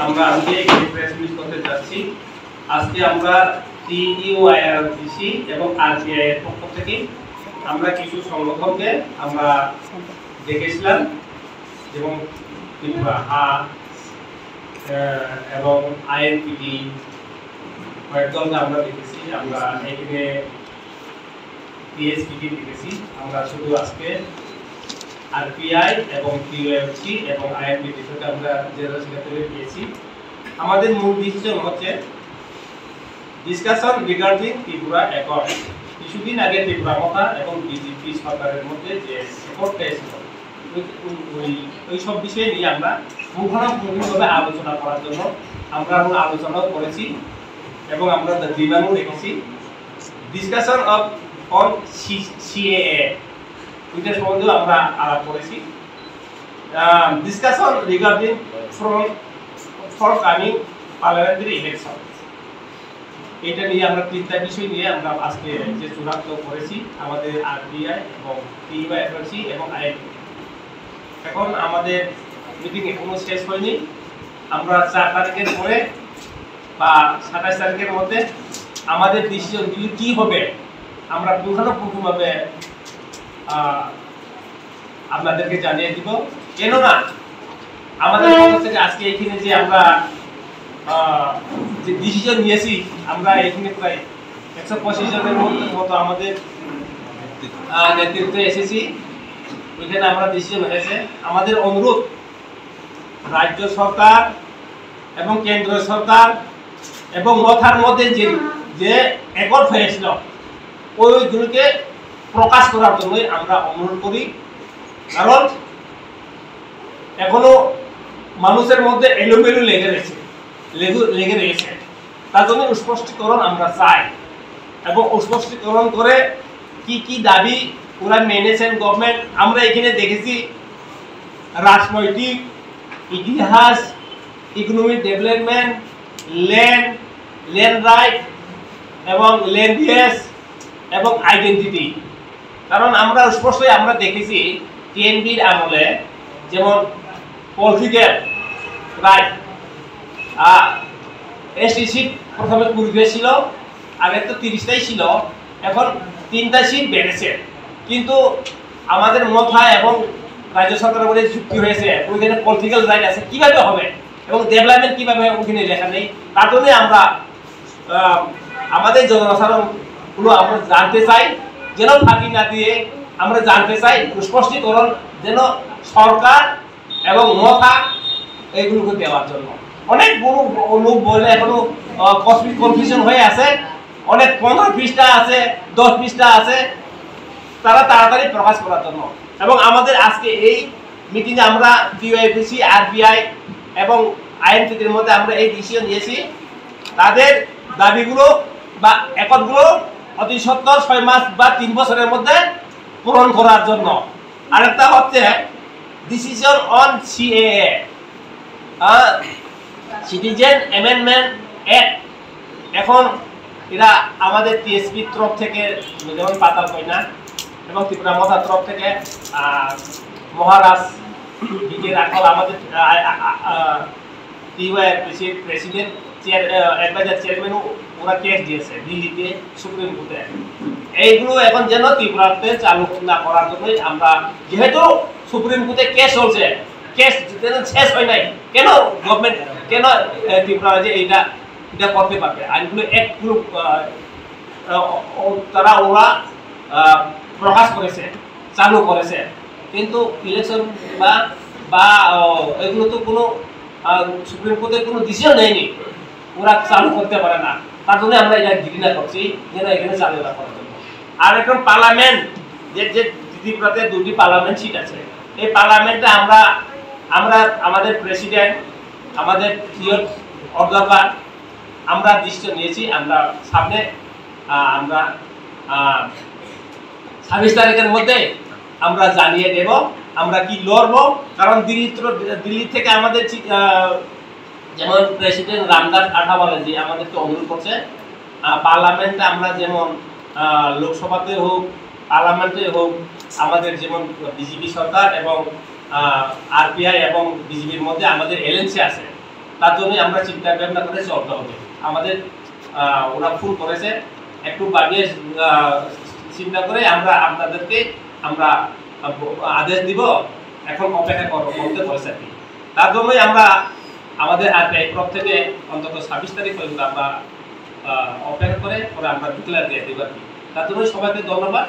আমরা আজকে একটি প্রেস রিলিজ করতে যাচ্ছি। আজকে আমরা টিইউআইআরডিসি এবং আরপিআই এর পক্ষ থেকে আমরা কিছু সংগঠনকে আমরা দেখেছিলাম, যেমন ত্রিপুরা এবং আইএনপিটি কয়েকজনকে আমরা দেখেছি। আমরা এখানে টিএসপিটি দেখেছি। আমরা শুধু আজকে আরপিআই এবং টিইউআইআরডিসি এবং আইএনপিটি থেকে আমরা জেনারেল সেক্রেটারি পেয়েছি। আমাদের মূল ডিসিশন হচ্ছে ডিসকাশন রিগার্ডিং ত্রিপুরা অ্যাকর্ড। কিছুদিন আগে ত্রিপুরা মথা এবং বিজেপি সরকারের মধ্যে যে অ্যাকর্ডটা এসেছিল, ওই সব বিষয় নিয়ে আমরা পুঙ্খানুপুঙ্খভাবে আলোচনা করার জন্য আমরা আলোচনাও করেছি এবং আমরা ডিমান্ডও রেখেছি। ডিসকাশন অন সিএএ ওইটার সম্বন্ধেও আমরা আলাপ করেছি। ডিসকাশন রিগার্ডিং ফরকামিং পার্লামেন্টারি ইলেকশন, এটা নিয়ে আমরা তিনটা বিষয় নিয়ে আমরা আজকে যে চূড়ান্ত করেছি আমাদের আরপিআই এবং টিইউআইআরডিসি এবং আইএনপি। এখন আমাদের মিটিং এখনো শেষ হয়নি। আমরা 4 তারিখের পরে বা 27 তারিখের মধ্যে আমাদের ডিসিশনগুলি কি হবে আমরা পুঙ্খানুপুঙ্খভাবে আপনাদেরকে জানিয়ে দিব। কেননা আমাদের পক্ষ থেকে আজকে এখানে যে আমরা যে ডিসিশন নিয়েছি, আমরা এখানে প্রায় 125 জনের মতো আমাদের নেতৃত্বে এসেছি। ওইখানে আমরা ডিসিশন হয়েছে আমাদের অনুরোধ রাজ্য সরকার এবং কেন্দ্র সরকার এবং মথার মধ্যে যে একট হয়েছিল ওইগুলোকে প্রকাশ করার জন্যই আমরা অনুরোধ করি। কারণ এখনো মানুষের মধ্যে এলোমেলো লেগে রয়েছে, তার জন্য স্পষ্টীকরণ আমরা চাই এবং স্পষ্টীকরণ করে কি কি দাবি ওরা মেনেছেন গভর্নমেন্ট। আমরা এখানে দেখেছি রাজনৈতিক ইতিহাস, ইকোনমিক ডেভেলপমেন্ট, ল্যান্ড রাইট এবং ল্যান্ড ইউজ এবং আইডেন্টিটি। কারণ আমরা স্পষ্টই আমরা দেখেছি টিএনবির আমলে যেমন পলিটিক্যাল রাইট এসটি সিট প্রথমে 20 ছিল, আগে তো 30টাই ছিল, এখন 3টা সিট বেড়েছে। কিন্তু আমাদের মথা এবং রাজ্য সরকারের মধ্যে চুক্তি হয়েছে ওইখানে পলিটিক্যাল রাইট আছে, কিভাবে হবে এবং ডেভেলপমেন্ট কিভাবে ওখানে লেখা নেই। তার জন্য আমরা আমাদের জনসাধারণগুলো আমরা জানতে চাই, যেন ফাঁকি না দিয়ে আমরা জানতে চাই স্পষ্টীকরণ যেন সরকার এবং মথা এইগুলোকে দেওয়ার জন্য। অনেক লোক বলে এখনো কনফিউশন হয়ে আছে, অনেক 15 পৃষ্ঠা আছে, 10 পৃষ্ঠা আছে, তারা তাড়াতাড়ি প্রকাশ করার জন্য। এবং আমাদের আজকে এই মিটিংয়ে আমরা টিইউআইআরডিসি, আরপিআই এবং আইএনপিটির মধ্যে আমরা এই ডিসিশন নিয়েছি তাদের দাবিগুলো বা একটগুলো অতি সত্বর 6 মাস বা 3 বছরের মধ্যে পূরণ করার জন্য। আরেকটা হচ্ছে decision on CAA, citizen amendment act. এখন এরা আমাদের টিএসপির তরফ থেকে যেমন পাতাল কইনা এবং ত্রিপুরা মথার তরফ থেকে মহারাজ ডিকে রাখল আমাদের টিইউআইআরডিসির প্রেসিডেন্ট অ্যাডভাইজার চেয়ারম্যানও ওরা কেস দিয়েছে দিল্লিতে সুপ্রিম কোর্টে। এইগুলো এখন যেন ত্রিপুরাতে চালু না করার জন্যই আমরা, যেহেতু সুপ্রিম কোর্টে কেস চলছে, কেস শেষ হয় নাই, কেন গভর্নমেন্ট কেন ত্রিপুরা যে এটা করতে পারবে? আইনগুলো একগুলো তারা ওরা প্রকাশ করেছে, চালু করেছে, কিন্তু ইলেকশন বা এগুলো তো কোনো সুপ্রিম কোর্টে কোনো ডিসিশন নেয়নি, ওরা চালু করতে পারে না। তার জন্য আমরা এটা ঘৃণা করছি যেন এখানে চালু না করার জন্য। আর এখন পার্লামেন্ট যে ত্রিপুরাতে 2টি পার্লামেন্ট সিট আছে, এই পার্লামেন্টে আমরা আমাদের প্রেসিডেন্ট, আমাদের প্রিয় অবজারভার আমরা ডিসিশন নিয়েছি। আমরা সামনে আমরা 26 তারিখের মধ্যে আমরা জানিয়ে দেব আমরা কি লড়বো। কারণ দিল্লি থেকে আমাদের যেমন প্রেসিডেন্ট রামদাস আঠাওয়ালেজি আমাদেরকে অনুরোধ করছে পার্লামেন্টে আমরা যেমন লোকসভাতে হোক পার্লামেন্টে হোক আমাদের যেমন বিজেপি সরকার এবং আরপিআই এবং বিজেপির মধ্যে আমাদের এলএনসি আছে, তার জন্যই আমরা চিন্তা ভাবনা করে চলতে হবে। আমাদের ওরা ফোন করেছে, একটু বাড়িয়ে চিন্তা করে আমরা আপনাদেরকে আমরা আদেশ দিব, এখন অপেক্ষা করতে বলেছে আর কি। তার জন্যই আমরা আমাদের প্রথম থেকে অন্তত 26 তারিখ পর্যন্ত আমরা অপেক্ষা করে পরে আমরা ডিক্লেয়ার দিয়ে দেব আর কি। তার জন্য সবাইকে ধন্যবাদ।